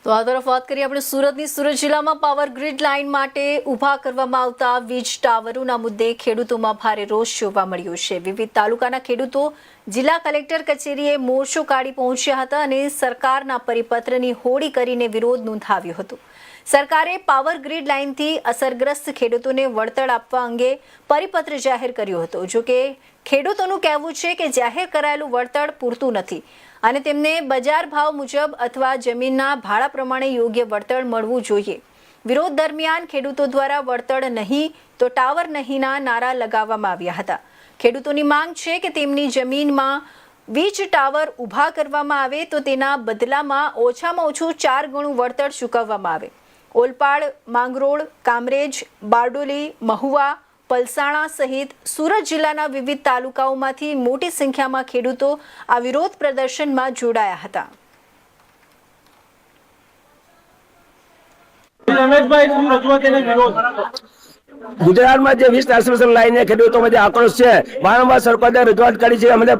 તો આ તરફ વાત કરીએ આપણે સુરતની. સુરત જિલ્લામાં પાવર ગ્રીડ લાઇન માટે ઊભા કરવામાં આવતા વીજ ટાવરોના મુદ્દે ખેડૂતોમાં ભારે રોષ જોવા મળ્યો છે. વિવિધ તાલુકાના ખેડૂતો જિલ્લા કલેક્ટર કચેરીએ મોરચો કાઢી પહોંચ્યા હતા અને સરકારના પરિપત્રની હોળી કરીને વિરોધ નોંધાવ્યો હતો. સરકારે પાવર ગ્રીડ લાઇનથી અસરગ્રસ્ત ખેડૂતોને વળતર આપવા અંગે પરિપત્ર જાહેર કર્યો હતો. જો કે ખેડૂતોનું કહેવું છે કે જાહેર કરાયેલું વળતર પૂરતું નથી અને તેમને બજાર ભાવ મુજબ અથવા જમીનના ભાડા પ્રમાણે યોગ્ય વળતર મળવું જોઈએ. વિરોધ દરમિયાન ખેડૂતો દ્વારા વળતર નહીં તો ટાવર નહીંના નારા લગાવવામાં આવ્યા હતા. ખેડૂતોની માંગ છે કે તેમની જમીનમાં વીજ ટાવર ઊભા કરવામાં આવે તો તેના બદલામાં ઓછામાં ઓછું 4 ગણું વળતર ચૂકવવામાં આવે. ઓલપાડ, માંગરોળ, કામરેજ, બારડોલી, મહુવા, પલસાણા સહિત સુરત જિલ્લાના વિવિધ તાલુકાઓમાંથી મોટી સંખ્યામાં ખેડૂતો આ વિરોધ પ્રદર્શનમાં જોડાયા હતા. ગુજરાતમાં જે 20 ટ્રાન્સમિશન લાઈન ખેડૂતોમાં જે આક્રોશ છે, વારંવાર સરકારે રજૂઆત કરી છે. અમને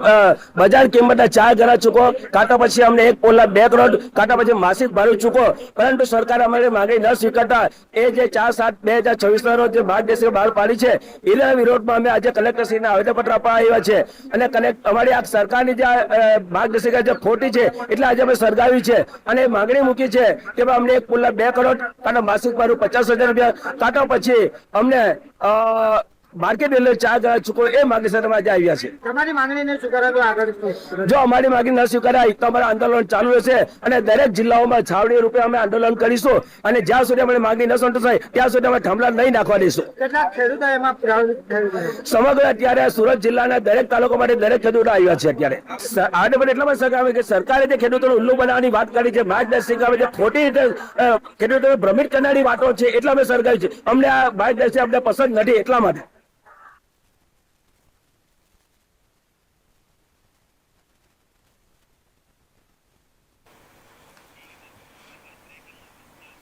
બજાર કિંમતના 4 ગણા ચૂકો, કાંટા પછી અમને 1 પોલા 2 કરોડ, કાંટા પછી માસિક ભાડું ચૂકો, પરંતુ સરકારે અમારી માંગણી ન સ્વીકારતા એ જે 4/7/2026 રોજ જે માર્ગદર્શિકા બહાર પાડી છે એના વિરોધમાં અમે આજે કલેક્ટરશ્રીને આવેદનપત્ર આપવા આવ્યા છે. અને અમારી આ સરકારની જે માર્ગદર્શિકા જે ખોટી છે એટલે આજે અમે સળગાવી છે અને માંગણી મૂકી છે કે અમને 1 પોલા 2 કરોડ, કાંટા માસિક ભાડું 50,000 રૂપિયા, કાંટા પછી અમને માર્કેટ એટલે 4 ગણા ચૂકો, એ માંગણી સાથે આજે આવ્યા છે. તમારી માંગણી ન સ્વીકારાય તો આગળ જો અમારી માંગણી ન સ્વીકારાય તો અમારું આંદોલન ચાલુ રહેશે અને દરેક જિલ્લાઓમાં છાવણી રૂપે અમે આંદોલન કરીશું અને જ્યાં સુધી અમારી માંગણી ન સંતોષાય ત્યાં સુધી અમે થાંભલા નહીં નાખવા દઈશું. કેટલાક ખેડૂતો એમાં સમગ્ર અત્યારે સુરત જિલ્લાના દરેક તાલુકા માટે દરેક ખેડૂતો આવ્યા છે. અત્યારે આને પણ એટલા સરકાર કે સરકારે જે ખેડૂતોને ઉલ્લુ બનાવવાની વાત કરી છે, માર્ગદર્શિકા જે ખોટી રીતે ખેડૂતોને ભ્રમિત કરનારી વાતો છે એટલા અમે સરકારી છે. અમને આ માર્ગદર્શિકા અમને પસંદ નથી એટલા માટે.